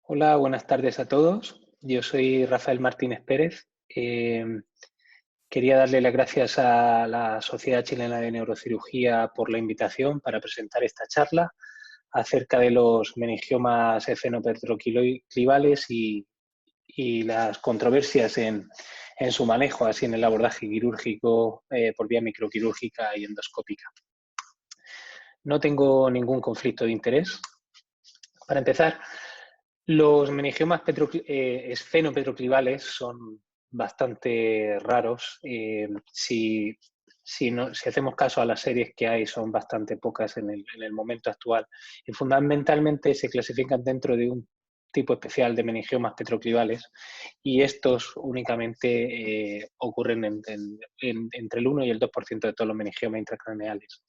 Hola, buenas tardes a todos. Yo soy Rafael Martínez Pérez. Quería darle las gracias a la Sociedad Chilena de Neurocirugía por la invitación para presentar esta charla acerca de los meningiomas efenopetroclivales y las controversias en su manejo, así en el abordaje quirúrgico por vía microquirúrgica y endoscópica. No tengo ningún conflicto de interés. Para empezar, los meningiomas esfenopetroclivales son bastante raros. Si hacemos caso a las series que hay, son bastante pocas en el momento actual. Y fundamentalmente se clasifican dentro de un tipo especial de meningiomas petroclivales y estos únicamente ocurren entre el 1 y el 2% de todos los meningiomas intracraneales.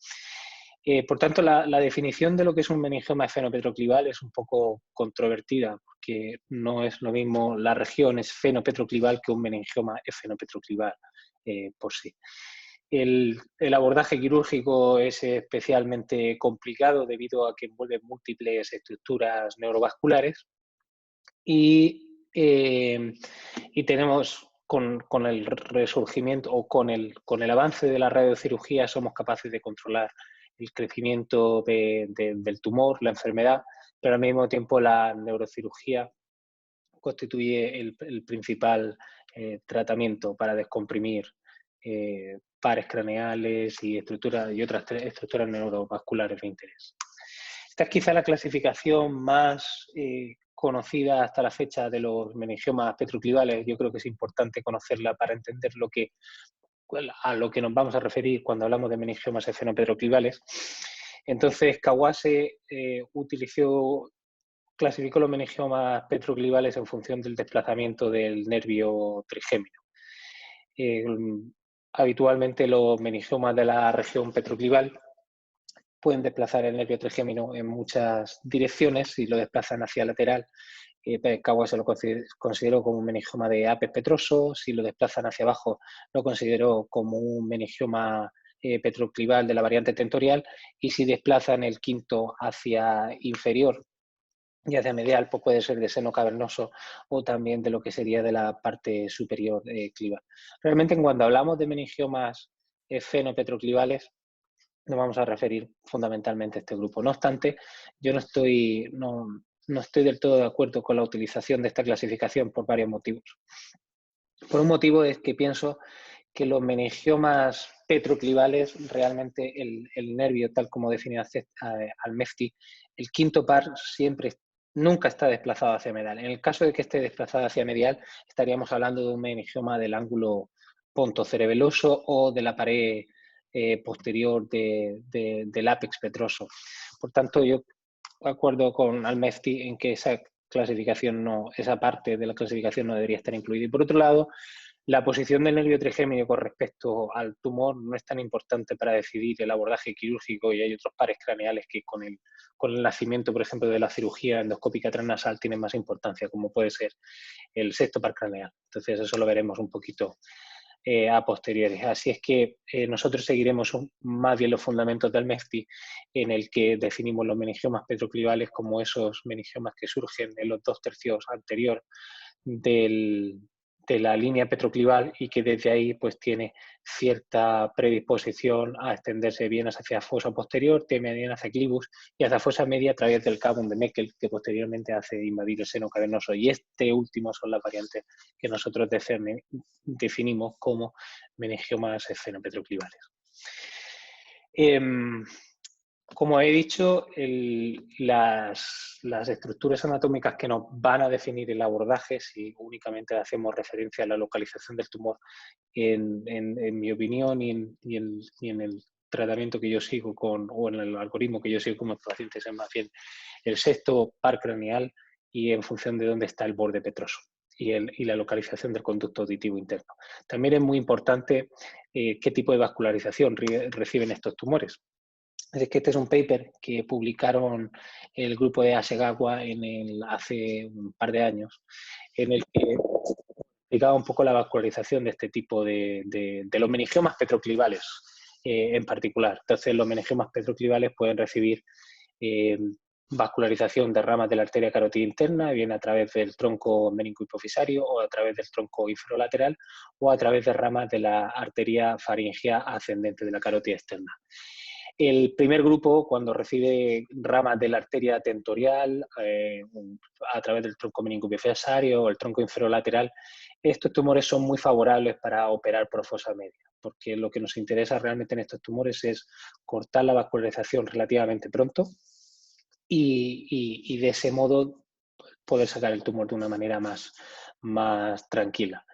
Por tanto, la definición de lo que es un meningioma esfenopetroclival es un poco controvertida, porque no es lo mismo la región esfenopetroclival que un meningioma esfenopetroclival por sí. El abordaje quirúrgico es especialmente complicado debido a que envuelve múltiples estructuras neurovasculares y tenemos con el resurgimiento o con el avance de la radiocirugía somos capaces de controlar el crecimiento del tumor, la enfermedad, pero al mismo tiempo la neurocirugía constituye el principal tratamiento para descomprimir pares craneales y otras estructuras neurovasculares de interés. Esta es quizá la clasificación más conocida hasta la fecha de los meningiomas petroclivales. Yo creo que es importante conocerla para entender a lo que nos vamos a referir cuando hablamos de meningiomas esfenopetroclivales. Entonces, Kawase clasificó los meningiomas petroclivales en función del desplazamiento del nervio trigémino. Habitualmente los meningiomas de la región petroclival pueden desplazar el nervio trigémino en muchas direcciones. Si lo desplazan hacia lateral, Kawase lo consideró como un meningioma de apes petroso. Si lo desplazan hacia abajo, lo consideró como un meningioma petroclival de la variante tentorial. Y si desplazan el quinto hacia inferior y hacia medial, pues puede ser de seno cavernoso o también de lo que sería de la parte superior clival. Realmente, cuando hablamos de meningiomas fenopetroclivales, nos vamos a referir fundamentalmente a este grupo. No obstante, yo no estoy del todo de acuerdo con la utilización de esta clasificación por varios motivos. Por un motivo es que pienso que los meningiomas petroclivales, realmente el nervio, tal como define Al-Mefti, el quinto par nunca está desplazado hacia medial. En el caso de que esté desplazado hacia medial, estaríamos hablando de un meningioma del ángulo pontocerebeloso o de la pared posterior del ápex petroso. Por tanto, yo acuerdo con Al-Mefti en que esa parte de la clasificación no debería estar incluida. Y por otro lado, la posición del nervio trigémino con respecto al tumor no es tan importante para decidir el abordaje quirúrgico, y hay otros pares craneales que con el nacimiento, por ejemplo, de la cirugía endoscópica transnasal tienen más importancia, como puede ser el sexto par craneal. Entonces eso lo veremos un poquito a posteriori. Así es que nosotros seguiremos más bien los fundamentos del MEFTI, en el que definimos los meningiomas petroclivales como esos meningiomas que surgen en los 2/3 anterior de la línea petroclival y que desde ahí pues tiene cierta predisposición a extenderse bien hacia fosa posterior, bien hacia clivus y hacia fosa media a través del cavum de Meckel, que posteriormente hace invadir el seno cavernoso. Y este último son las variantes que nosotros definimos como meningiomas esfenopetroclivales. Como he dicho, las estructuras anatómicas que nos van a definir el abordaje, si únicamente hacemos referencia a la localización del tumor, en mi opinión y en el tratamiento que yo sigo o en el algoritmo que yo sigo con los pacientes, es más bien el sexto par craneal y en función de dónde está el borde petroso y la localización del conducto auditivo interno. También es muy importante qué tipo de vascularización reciben estos tumores. Es que este es un paper que publicaron el grupo de Hasegawa hace un par de años, en el que explicaba un poco la vascularización de este tipo de los meningiomas petroclivales en particular. Entonces, los meningiomas petroclivales pueden recibir vascularización de ramas de la arteria carótida interna, bien a través del tronco meningohipofisario o a través del tronco inferolateral o a través de ramas de la arteria faringea ascendente de la carótida externa. El primer grupo, cuando recibe ramas de la arteria tentorial a través del tronco meningohipofisario o el tronco inferolateral, estos tumores son muy favorables para operar por fosa media, porque lo que nos interesa realmente en estos tumores es cortar la vascularización relativamente pronto y de ese modo poder sacar el tumor de una manera más tranquila.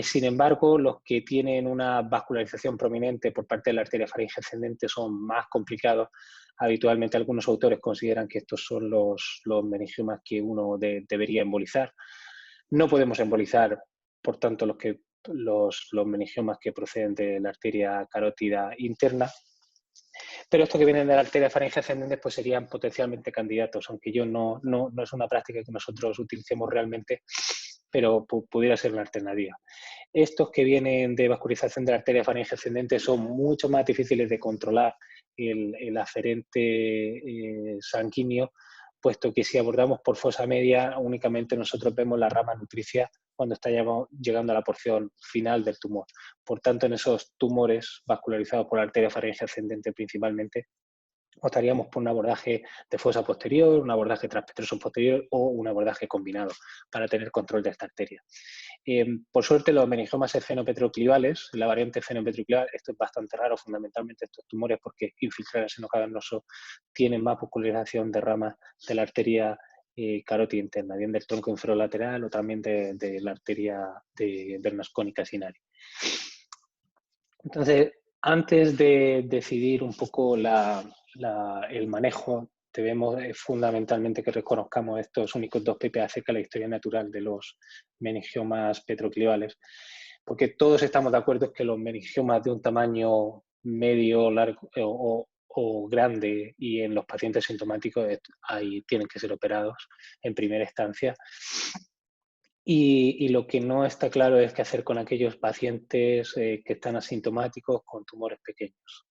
Sin embargo, los que tienen una vascularización prominente por parte de la arteria faríngea ascendente son más complicados. Habitualmente algunos autores consideran que estos son los meningiomas que uno debería embolizar. No podemos embolizar, por tanto, los meningiomas que proceden de la arteria carótida interna, pero estos que vienen de la arteria faríngea ascendente pues serían potencialmente candidatos, aunque no es una práctica que nosotros utilicemos realmente, pero pudiera ser una alternativa. Estos que vienen de vascularización de la arteria faríngea ascendente son mucho más difíciles de controlar el aferente sanguíneo, puesto que si abordamos por fosa media únicamente nosotros vemos la rama nutricia cuando está llegando a la porción final del tumor. Por tanto, en esos tumores vascularizados por la arteria faríngea ascendente principalmente, optaríamos por un abordaje de fosa posterior, un abordaje transpetroso posterior o un abordaje combinado para tener control de esta arteria. Por suerte, los meningiomas esfenopetroclivales, la variante esfenopetroclival, esto es bastante raro, fundamentalmente estos tumores, porque infiltrar el seno cavernoso tienen más vascularización de ramas de la arteria carótida interna, bien del tronco inferolateral o también de la arteria de venas cónicas inari. Entonces, antes de decidir un poco el manejo, debemos fundamentalmente que reconozcamos estos únicos dos PPA acerca de la historia natural de los meningiomas petroclivales, porque todos estamos de acuerdo en que los meningiomas de un tamaño medio, largo o grande y en los pacientes sintomáticos tienen que ser operados en primera instancia. Y lo que no está claro es qué hacer con aquellos pacientes que están asintomáticos con tumores pequeños.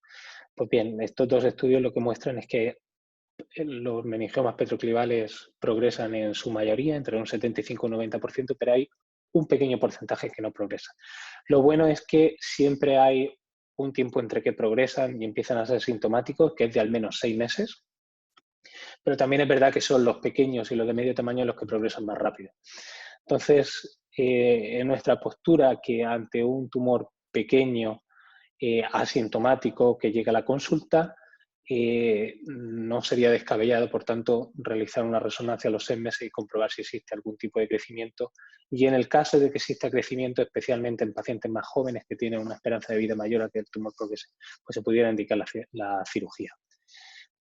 Pues bien, estos dos estudios lo que muestran es que los meningiomas petroclivales progresan en su mayoría, entre un 75 y un 90%, pero hay un pequeño porcentaje que no progresa. Lo bueno es que siempre hay un tiempo entre que progresan y empiezan a ser sintomáticos, que es de al menos 6 meses, pero también es verdad que son los pequeños y los de medio tamaño los que progresan más rápido. Entonces, en nuestra postura que ante un tumor pequeño, asintomático, que llega a la consulta, no sería descabellado, por tanto, realizar una resonancia a los 6 meses y comprobar si existe algún tipo de crecimiento. Y en el caso de que exista crecimiento, especialmente en pacientes más jóvenes que tienen una esperanza de vida mayor a que el tumor progrese, pues se pudiera indicar la cirugía.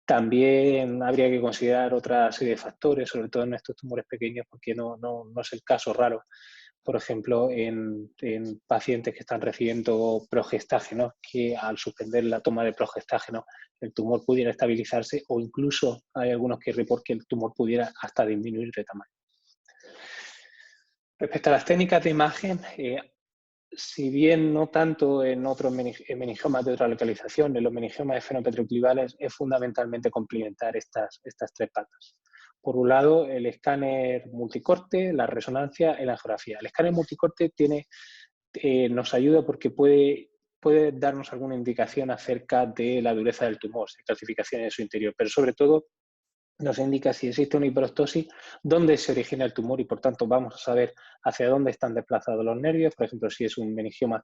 También habría que considerar otra serie de factores, sobre todo en estos tumores pequeños, porque no es el caso raro. Por ejemplo, en pacientes que están recibiendo progestágeno, que al suspender la toma de progestágeno el tumor pudiera estabilizarse, o incluso hay algunos que reportan que el tumor pudiera hasta disminuir de tamaño. Respecto a las técnicas de imagen, si bien no tanto en otros meningiomas de otra localización, en los meningiomas esfenopetroclivales es fundamentalmente complementar estas tres patas. Por un lado, el escáner multicorte, la resonancia y la angiografía. El escáner multicorte nos ayuda porque puede darnos alguna indicación acerca de la dureza del tumor, si hay calcificación en su interior, pero sobre todo nos indica si existe una hiperostosis, dónde se origina el tumor y por tanto vamos a saber hacia dónde están desplazados los nervios. Por ejemplo, si es un meningioma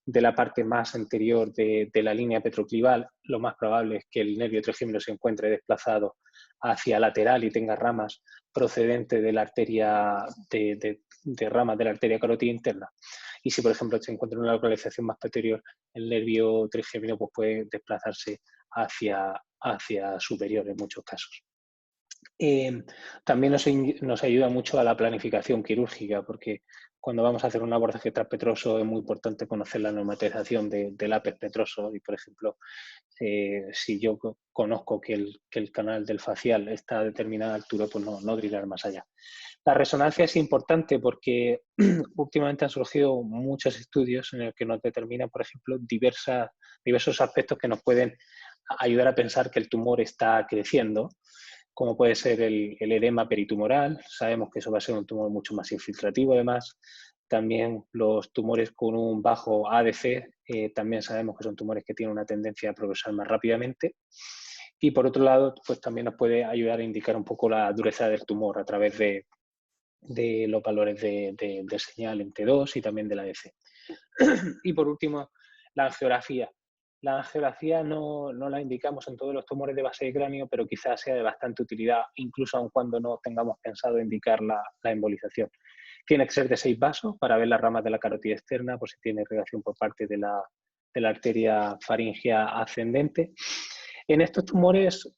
de la parte más anterior de la línea petroclival, lo más probable es que el nervio trigémino se encuentre desplazado hacia lateral y tenga ramas procedentes de la arteria, de ramas de la arteria carótida interna. Y si, por ejemplo, se encuentra en una localización más posterior, el nervio trigémino pues, puede desplazarse hacia superior en muchos casos. También nos ayuda mucho a la planificación quirúrgica, porque cuando vamos a hacer un abordaje transpetroso es muy importante conocer la normatización del ápex petroso y, por ejemplo, si yo conozco que el canal del facial está a determinada altura, pues no drilar más allá. La resonancia es importante porque últimamente han surgido muchos estudios en los que nos determinan, por ejemplo, diversos aspectos que nos pueden ayudar a pensar que el tumor está creciendo, como puede ser el edema peritumoral. Sabemos que eso va a ser un tumor mucho más infiltrativo además. También los tumores con un bajo ADC, también sabemos que son tumores que tienen una tendencia a progresar más rápidamente. Y por otro lado, pues también nos puede ayudar a indicar un poco la dureza del tumor a través de los valores de señal en T2 y también de la ADC. Y por último, la angiografía. La angiografía no la indicamos en todos los tumores de base de cráneo, pero quizás sea de bastante utilidad, incluso aun cuando no tengamos pensado indicar la embolización. Tiene que ser de 6 vasos para ver las ramas de la carótida externa, por si tiene irrigación por parte de la arteria faríngea ascendente. En estos tumores,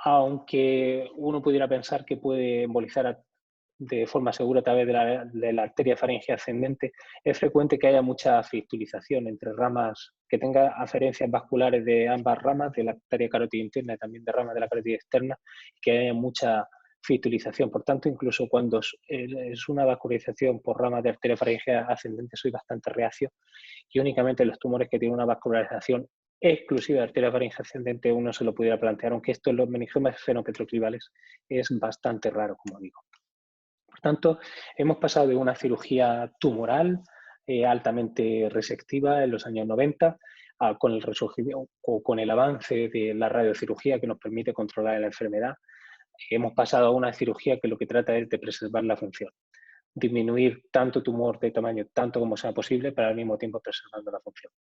aunque uno pudiera pensar que puede embolizar de forma segura a través de la arteria faríngea ascendente, es frecuente que haya mucha fistulización entre ramas, que tenga aferencias vasculares de ambas ramas, de la arteria carótida interna y también de ramas de la carótida externa, que haya mucha fistulización. Por tanto, incluso cuando es una vascularización por ramas de arteria faríngea ascendente, soy bastante reacio, y únicamente los tumores que tienen una vascularización exclusiva de arteria faríngea ascendente uno se lo pudiera plantear, aunque esto en los meningiomas esfenopetroclivales es bastante raro, como digo. Por tanto, hemos pasado de una cirugía tumoral altamente resectiva en los años 90 con el resurgimiento, con el avance de la radiocirugía que nos permite controlar la enfermedad. Hemos pasado a una cirugía que lo que trata es de preservar la función, disminuir tanto tumor de tamaño tanto como sea posible, pero al mismo tiempo preservando la función.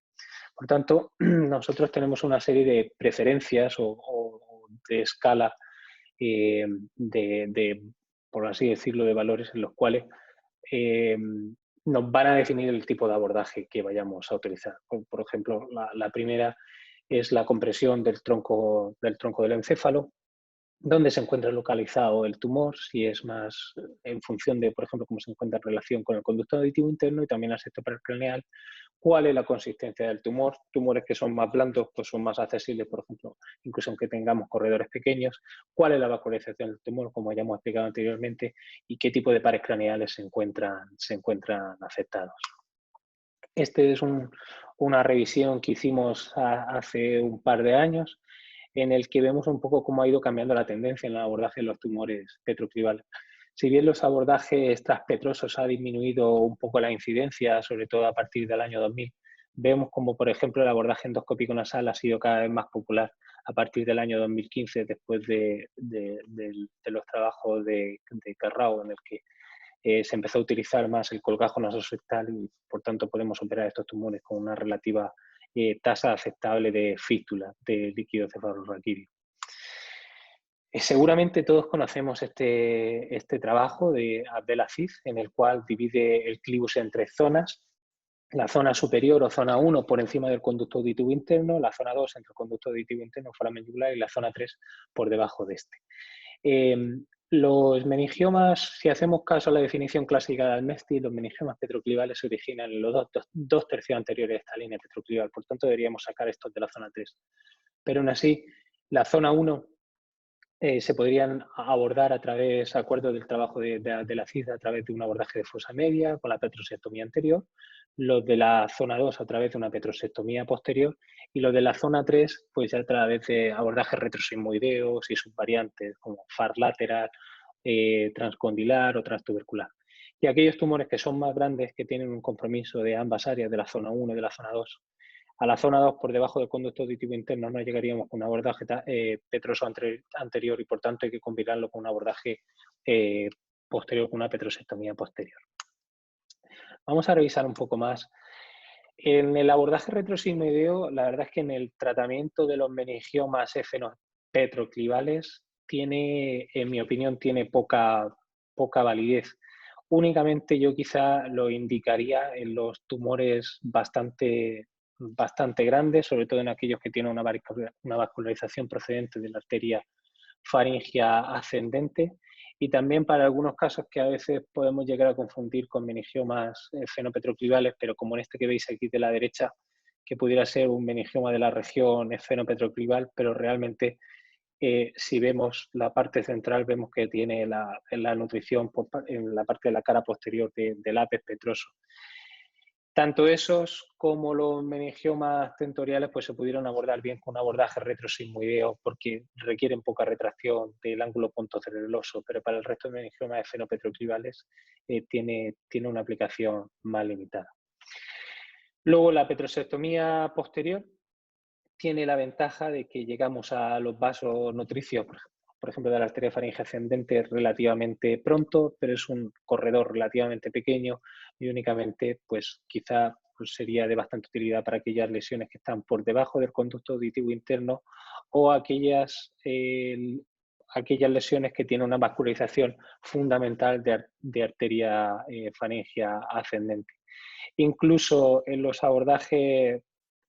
Por tanto, nosotros tenemos una serie de preferencias o de escala por así decirlo, de valores en los cuales nos van a definir el tipo de abordaje que vayamos a utilizar. Por ejemplo, la primera es la compresión del tronco del encéfalo, dónde se encuentra localizado el tumor, si es más en función de, por ejemplo, cómo se encuentra en relación con el conducto auditivo interno y también el septo paracraneal, cuál es la consistencia del tumor. Tumores que son más blandos pues son más accesibles, por ejemplo, incluso aunque tengamos corredores pequeños, cuál es la vascularización del tumor, como ya hemos explicado anteriormente, y qué tipo de pares craneales se encuentran afectados. Este es una revisión que hicimos hace un par de años, en el que vemos un poco cómo ha ido cambiando la tendencia en el abordaje de los tumores petroclivales. Si bien los abordajes transpetrosos ha disminuido un poco la incidencia, sobre todo a partir del año 2000, vemos como, por ejemplo, el abordaje endoscópico nasal ha sido cada vez más popular a partir del año 2015, después de los trabajos de Carrao, en el que se empezó a utilizar más el colgajo nasorectal y, por tanto, podemos operar estos tumores con una relativa tasa aceptable de fístula de líquido cefalorraquídeo. Seguramente todos conocemos este trabajo de Abdelaziz, en el cual divide el clivus en 3 zonas. La zona superior o zona 1 por encima del conducto auditivo interno, la zona 2 entre el conducto auditivo interno, foramen yugular, y la zona 3 por debajo de este. Los meningiomas, si hacemos caso a la definición clásica de Almesti, los meningiomas petroclivales se originan en los dos tercios anteriores de esta línea petroclival, por tanto deberíamos sacar estos de la zona 3. Pero aún así, la zona 1 se podrían abordar a través, de acuerdo del trabajo de la CID, a través de un abordaje de fosa media con la petrosectomía anterior, los de la zona 2 a través de una petrosectomía posterior y los de la zona 3 pues ya a través de abordajes retrosigmoideos y subvariantes como FAR lateral, transcondilar o transtubercular. Y aquellos tumores que son más grandes, que tienen un compromiso de ambas áreas, de la zona 1 y de la zona 2, a la zona 2, por debajo del conducto auditivo interno, no llegaríamos con un abordaje petroso anterior y, por tanto, hay que combinarlo con un abordaje posterior, con una petrosectomía posterior. Vamos a revisar un poco más. En el abordaje retrosigmoideo, la verdad es que en el tratamiento de los meningiomas esfenopetroclivales tiene, en mi opinión, tiene poca validez. Únicamente yo quizá lo indicaría en los tumores bastante grandes, sobre todo en aquellos que tienen una vascularización procedente de la arteria faringea ascendente, y también para algunos casos que a veces podemos llegar a confundir con meningiomas esfenopetroclivales, pero como en este que veis aquí de la derecha, que pudiera ser un meningioma de la región esfenopetroclival, pero realmente si vemos la parte central, vemos que tiene la nutrición en la parte de la cara posterior del ápex petroso. Tanto esos como los meningiomas tentoriales pues se pudieron abordar bien con un abordaje retrosigmoideo porque requieren poca retracción del ángulo pontocerebeloso, pero para el resto de meningiomas esfenopetroclivales tiene una aplicación más limitada. Luego la petrosectomía posterior tiene la ventaja de que llegamos a los vasos nutricios, por ejemplo, de la arteria faringe ascendente relativamente pronto, pero es un corredor relativamente pequeño y únicamente, pues quizá pues, sería de bastante utilidad para aquellas lesiones que están por debajo del conducto auditivo interno o aquellas lesiones que tienen una vascularización fundamental de arteria faringea ascendente. Incluso en los abordajes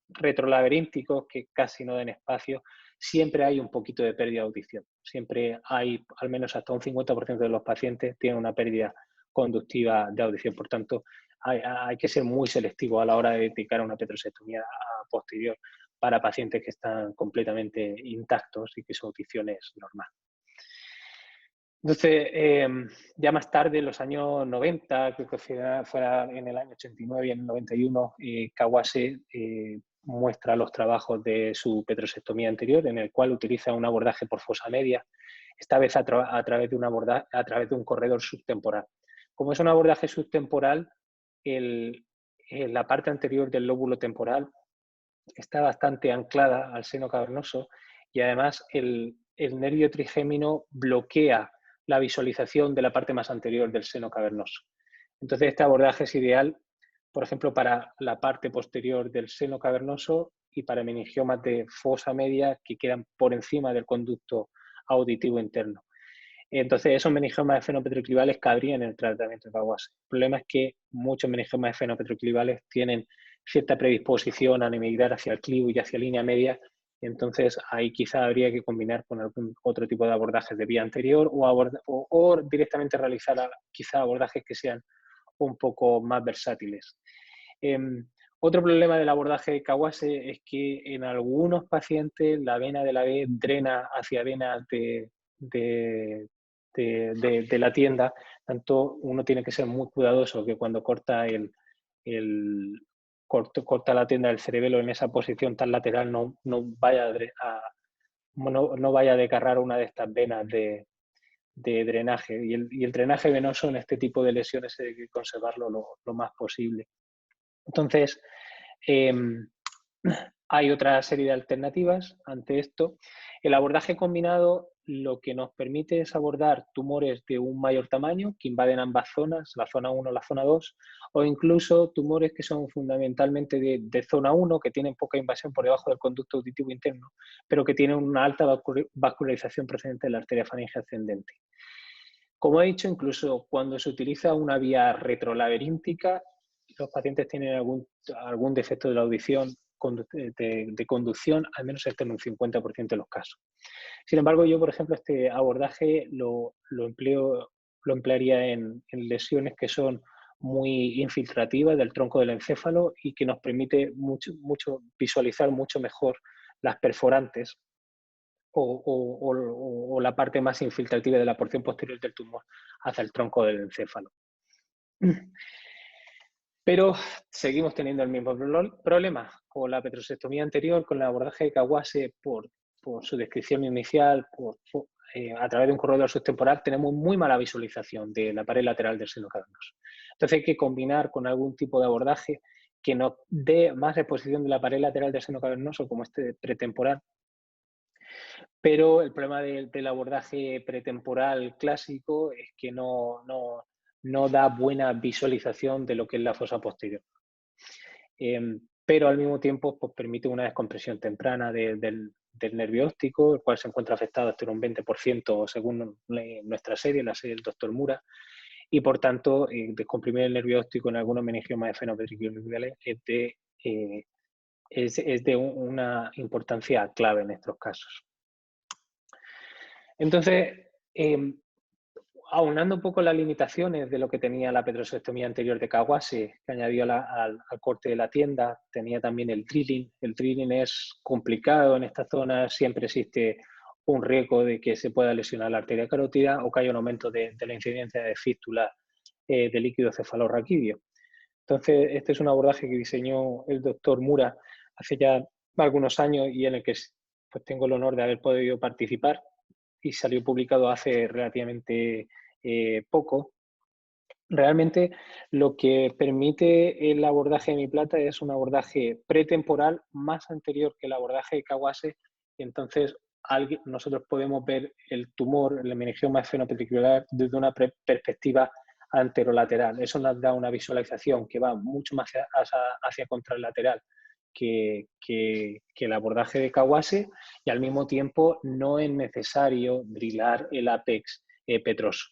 retrolaberínticos que casi no den espacio, siempre hay un poquito de pérdida de audición. Siempre hay, al menos hasta un 50% de los pacientes tienen una pérdida conductiva de audición. Por tanto, hay que ser muy selectivo a la hora de dedicar una petrosectomía posterior para pacientes que están completamente intactos y que su audición es normal. Entonces, ya más tarde, en los años 90, creo que fuera en el año 89 y en el 91, Kawase muestra los trabajos de su petrosectomía anterior, en el cual utiliza un abordaje por fosa media, esta vez a través de un corredor subtemporal. Como es un abordaje subtemporal, la parte anterior del lóbulo temporal está bastante anclada al seno cavernoso y además el nervio trigémino bloquea la visualización de la parte más anterior del seno cavernoso. Entonces, este abordaje es ideal, por ejemplo, para la parte posterior del seno cavernoso y para meningiomas de fosa media que quedan por encima del conducto auditivo interno. Entonces, esos meningiomas esfenopetroclivales cabrían en el tratamiento de Kawase. El problema es que muchos meningiomas esfenopetroclivales tienen cierta predisposición a emigrar hacia el clivo y hacia línea media. Entonces, ahí quizá habría que combinar con algún otro tipo de abordajes de vía anterior o directamente realizar quizá abordajes que sean un poco más versátiles. Otro problema del abordaje de Kawase es que en algunos pacientes la vena de la B drena hacia venas de la tienda, tanto uno tiene que ser muy cuidadoso que cuando corta corta la tienda del cerebelo en esa posición tan lateral no vaya a desgarrar una de estas venas de drenaje. Y el drenaje venoso en este tipo de lesiones hay que conservarlo lo más posible. Entonces, hay otra serie de alternativas ante esto. El abordaje combinado lo que nos permite es abordar tumores de un mayor tamaño que invaden ambas zonas, la zona 1 o la zona 2, o incluso tumores que son fundamentalmente de zona 1, que tienen poca invasión por debajo del conducto auditivo interno, pero que tienen una alta vascularización procedente de la arteria faringe ascendente. Como he dicho, incluso cuando se utiliza una vía retrolaberíntica, los pacientes tienen algún defecto de la audición de conducción, al menos en un 50% de los casos. Sin embargo, yo, por ejemplo, este abordaje lo emplearía en lesiones que son muy infiltrativas del tronco del encéfalo y que nos permite visualizar mucho mejor las perforantes o la parte más infiltrativa de la porción posterior del tumor hacia el tronco del encéfalo. Pero seguimos teniendo el mismo problema con la petrosectomía anterior, con el abordaje de Kawase, por su descripción inicial, a través de un corredor subtemporal, tenemos muy mala visualización de la pared lateral del seno cavernoso. Entonces hay que combinar con algún tipo de abordaje que nos dé más exposición de la pared lateral del seno cavernoso, como este pretemporal. Pero el problema del abordaje pretemporal clásico es que no da buena visualización de lo que es la fosa posterior. Pero al mismo tiempo pues, permite una descompresión temprana del nervio óptico, el cual se encuentra afectado hasta un 20% según nuestra serie, la serie del Dr. Mura, y por tanto descomprimir el nervio óptico en algunos meningiomas esfenopetroclivales es de una importancia clave en estos casos. Entonces, aunando un poco las limitaciones de lo que tenía la petrosectomía anterior de Kawase, que añadió al corte de la tienda, tenía también el drilling. El drilling es complicado en esta zona, siempre existe un riesgo de que se pueda lesionar la arteria carótida o que haya un aumento de la incidencia de fístula de líquido cefalorraquídeo. Entonces, este es un abordaje que diseñó el doctor Mura hace ya algunos años y en el que pues, tengo el honor de haber podido participar y salió publicado hace relativamente poco. Realmente lo que permite el abordaje de mi plata es un abordaje pretemporal más anterior que el abordaje de Kawase. Entonces, nosotros podemos ver el tumor, el meningioma esfenopetricular, desde una perspectiva anterolateral. Eso nos da una visualización que va mucho más hacia contralateral que el abordaje de Kawase, y al mismo tiempo no es necesario drilar el ápex petroso.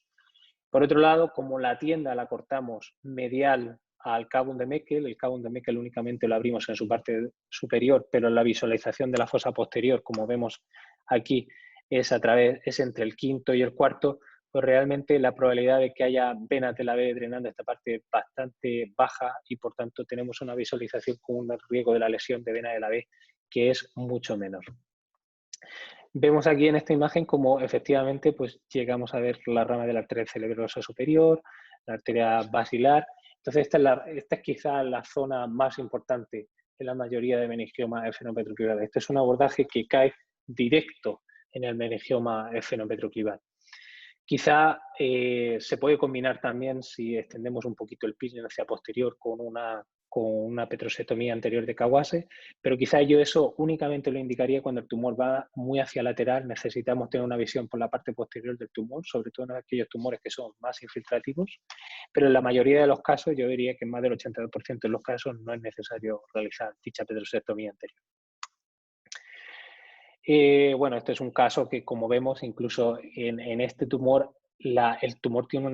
Por otro lado, como la tienda la cortamos medial al Cavum de Meckel, el Cavum de Meckel únicamente lo abrimos en su parte superior, pero la visualización de la fosa posterior, como vemos aquí, es entre el quinto y el cuarto, pues realmente la probabilidad de que haya venas de la B drenando esta parte es bastante baja y por tanto tenemos una visualización con un riesgo de la lesión de vena de la B que es mucho menor. Vemos aquí en esta imagen cómo efectivamente pues, llegamos a ver la rama de la arteria cerebrosa superior, la arteria basilar. Entonces esta es quizá la zona más importante en la mayoría de meningiomas esfenopetroclivales. Este es un abordaje que cae directo en el meningioma esfenopetroclival. Quizá se puede combinar también si extendemos un poquito el pillen hacia posterior con una petrosectomía anterior de Kawase, pero quizá yo eso únicamente lo indicaría cuando el tumor va muy hacia lateral. Necesitamos tener una visión por la parte posterior del tumor, sobre todo en aquellos tumores que son más infiltrativos, pero en la mayoría de los casos, yo diría que en más del 82% de los casos no es necesario realizar dicha petrosectomía anterior. Bueno, este es un caso que, como vemos, incluso en este tumor, el tumor tiene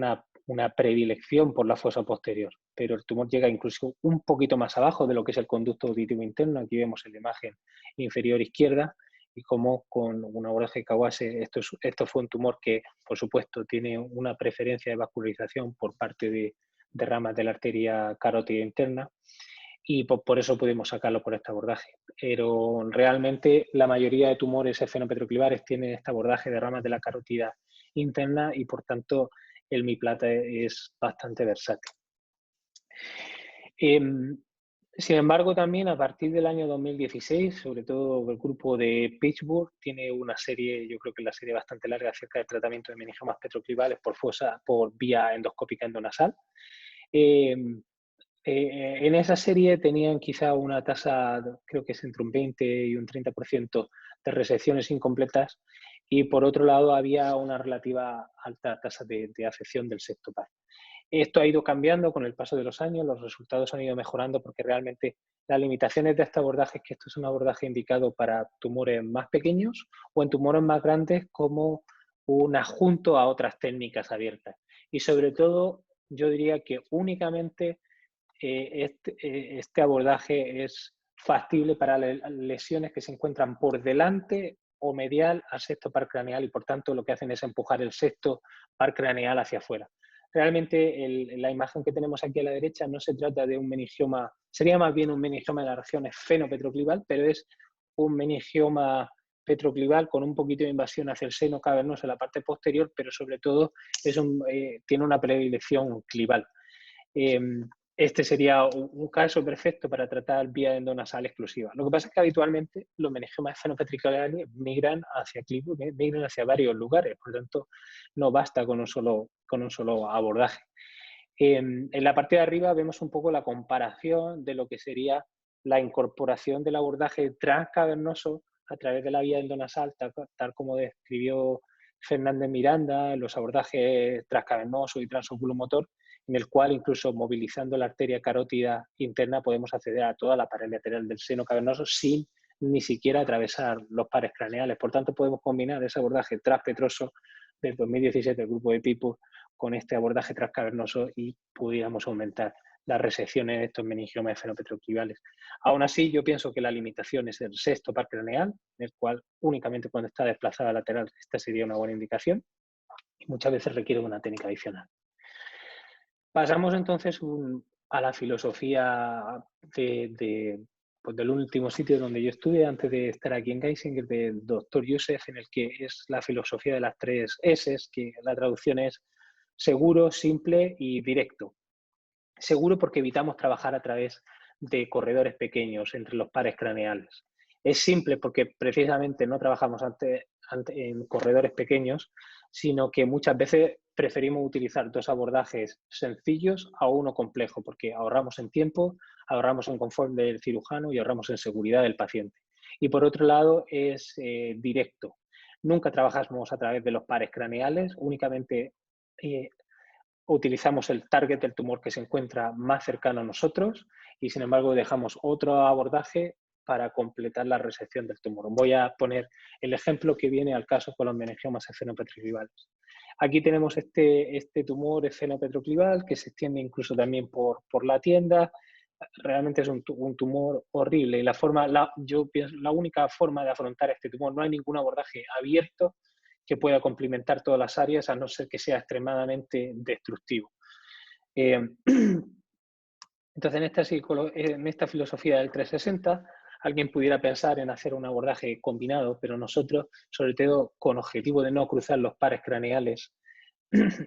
una predilección por la fosa posterior, pero el tumor llega incluso un poquito más abajo de lo que es el conducto auditivo interno. Aquí vemos en la imagen inferior izquierda y como con un abordaje de Kawase, esto fue un tumor que, por supuesto, tiene una preferencia de vascularización por parte de ramas de la arteria carótida interna, y por eso pudimos sacarlo por este abordaje. Pero realmente la mayoría de tumores esfenopetroclivares tienen este abordaje de ramas de la carótida interna y por tanto el miplata es bastante versátil. Sin embargo, también a partir del año 2016, sobre todo el grupo de Pittsburgh, tiene una serie, yo creo que es la serie bastante larga, acerca del tratamiento de meningiomas petroclivales por vía endoscópica endonasal. En esa serie tenían quizá una tasa, creo que es entre un 20 y un 30% de resecciones incompletas, y por otro lado había una relativa alta tasa de afección del septo par. Esto ha ido cambiando con el paso de los años, los resultados han ido mejorando porque realmente las limitaciones de este abordaje es que esto es un abordaje indicado para tumores más pequeños o en tumores más grandes como un adjunto a otras técnicas abiertas. Y sobre todo, yo diría que únicamente este abordaje es factible para lesiones que se encuentran por delante o medial al septo par craneal y por tanto lo que hacen es empujar el septo par craneal hacia afuera. Realmente la imagen que tenemos aquí a la derecha no se trata de un meningioma, sería más bien un meningioma de la región esfenopetroclival, pero es un meningioma petroclival con un poquito de invasión hacia el seno cavernoso en la parte posterior, pero sobre todo tiene una predilección clival. Este sería un caso perfecto para tratar vía endonasal exclusiva. Lo que pasa es que habitualmente los meningiomas esfenopetriculares migran hacia clivo, migran hacia varios lugares, por lo tanto no basta con un solo abordaje. En la parte de arriba vemos un poco la comparación de lo que sería la incorporación del abordaje transcavernoso a través de la vía endonasal, tal como describió Fernández Miranda, los abordajes transcavernoso y transoculomotor, en el cual incluso movilizando la arteria carótida interna podemos acceder a toda la pared lateral del seno cavernoso sin ni siquiera atravesar los pares craneales. Por tanto, podemos combinar ese abordaje transpetroso del 2017 del grupo de Pittsburgh con este abordaje transcavernoso y pudiéramos aumentar las resecciones de estos meningiomas esfenopetroclivales. Aún así, yo pienso que la limitación es el sexto par craneal, el cual únicamente cuando está desplazada lateral, esta sería una buena indicación y muchas veces requiere una técnica adicional. Pasamos entonces a la filosofía del último sitio donde yo estudié antes de estar aquí en Geisinger, del doctor Youssef, en el que es la filosofía de las 3 S, que la traducción es seguro, simple y directo. Seguro porque evitamos trabajar a través de corredores pequeños entre los pares craneales. Es simple porque precisamente no trabajamos en corredores pequeños, sino que muchas veces preferimos utilizar dos abordajes sencillos a uno complejo, porque ahorramos en tiempo, ahorramos en confort del cirujano y ahorramos en seguridad del paciente. Y por otro lado es directo. Nunca trabajamos a través de los pares craneales, únicamente utilizamos el target del tumor que se encuentra más cercano a nosotros y sin embargo dejamos otro abordaje para completar la resección del tumor. Voy a poner el ejemplo que viene al caso con los meningiomas esfenopetroclivales. Aquí tenemos este tumor esfenopetroclival que se extiende incluso también por la tienda. Realmente es un tumor horrible y yo pienso, la única forma de afrontar este tumor, no hay ningún abordaje abierto que pueda complementar todas las áreas, a no ser que sea extremadamente destructivo. Entonces, en esta filosofía del 360, alguien pudiera pensar en hacer un abordaje combinado, pero nosotros, sobre todo con objetivo de no cruzar los pares craneales,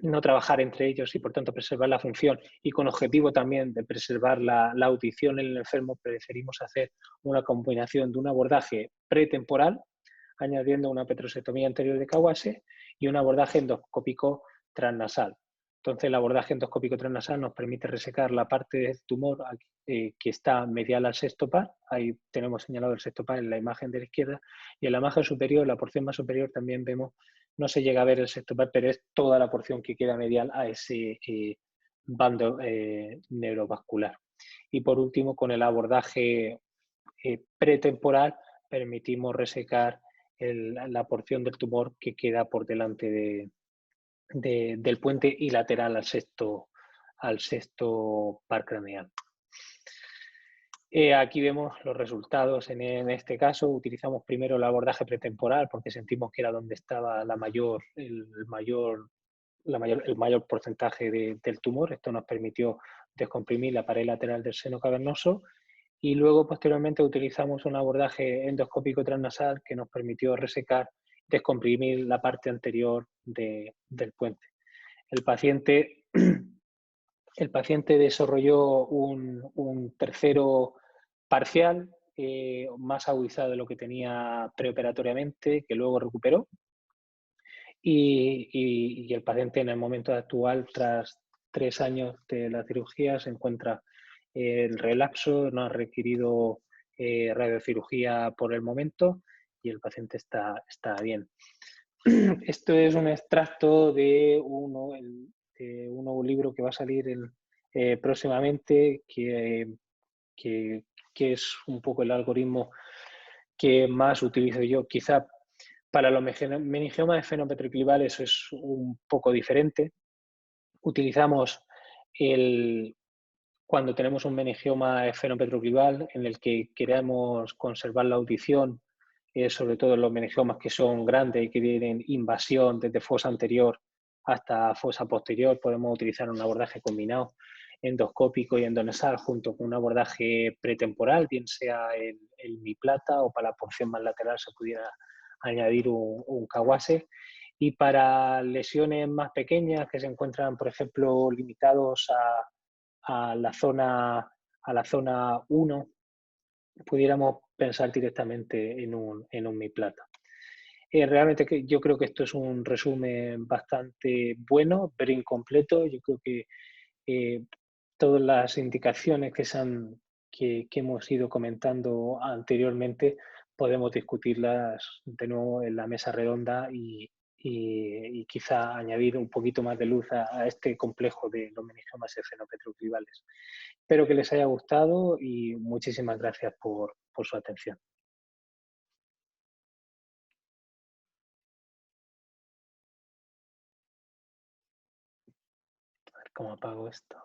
no trabajar entre ellos y, por tanto, preservar la función, y con objetivo también de preservar la audición en el enfermo, preferimos hacer una combinación de un abordaje pretemporal, añadiendo una petrosectomía anterior de Kawase y un abordaje endoscópico transnasal. Entonces, el abordaje endoscópico transnasal nos permite resecar la parte del tumor que está medial al sexto par. Ahí tenemos señalado el sexto par en la imagen de la izquierda. Y en la imagen superior, la porción más superior, también vemos, no se llega a ver el sexto par, pero es toda la porción que queda medial a ese bando neurovascular. Y por último, con el abordaje pretemporal, permitimos resecar la porción del tumor que queda por delante del puente y lateral al sexto par craneal. Aquí vemos los resultados. En este caso utilizamos primero el abordaje pretemporal porque sentimos que era donde estaba el mayor porcentaje del tumor. Esto nos permitió descomprimir la pared lateral del seno cavernoso. Y luego, posteriormente, utilizamos un abordaje endoscópico transnasal que nos permitió resecar, descomprimir la parte anterior del puente. El paciente desarrolló un tercero parcial, más agudizado de lo que tenía preoperatoriamente, que luego recuperó. Y el paciente en el momento actual, tras 3 años de la cirugía, se encuentra el relapso, no ha requerido radiocirugía por el momento y el paciente está bien. Esto es un extracto de un nuevo libro que va a salir próximamente, que es un poco el algoritmo que más utilizo yo. Quizá para los meningiomas esfenopetroclivales eso es un poco diferente. Utilizamos cuando tenemos un meningioma esfenopetroclival en el que queremos conservar la audición, sobre todo en los meningiomas que son grandes y que tienen invasión desde fosa anterior hasta fosa posterior, podemos utilizar un abordaje combinado endoscópico y endonasal junto con un abordaje pretemporal, bien sea el miplata, o para la porción más lateral se pudiera añadir un Kawase. Y para lesiones más pequeñas que se encuentran, por ejemplo, limitados a la zona 1, pudiéramos pensar directamente en un miplata. Realmente yo creo que esto es un resumen bastante bueno, pero incompleto. Yo creo que todas las indicaciones que hemos ido comentando anteriormente podemos discutirlas de nuevo en la mesa redonda y quizá añadir un poquito más de luz a este complejo de los meningiomas esfenopetroclivales. Espero que les haya gustado y muchísimas gracias por su atención. A ver cómo apago esto.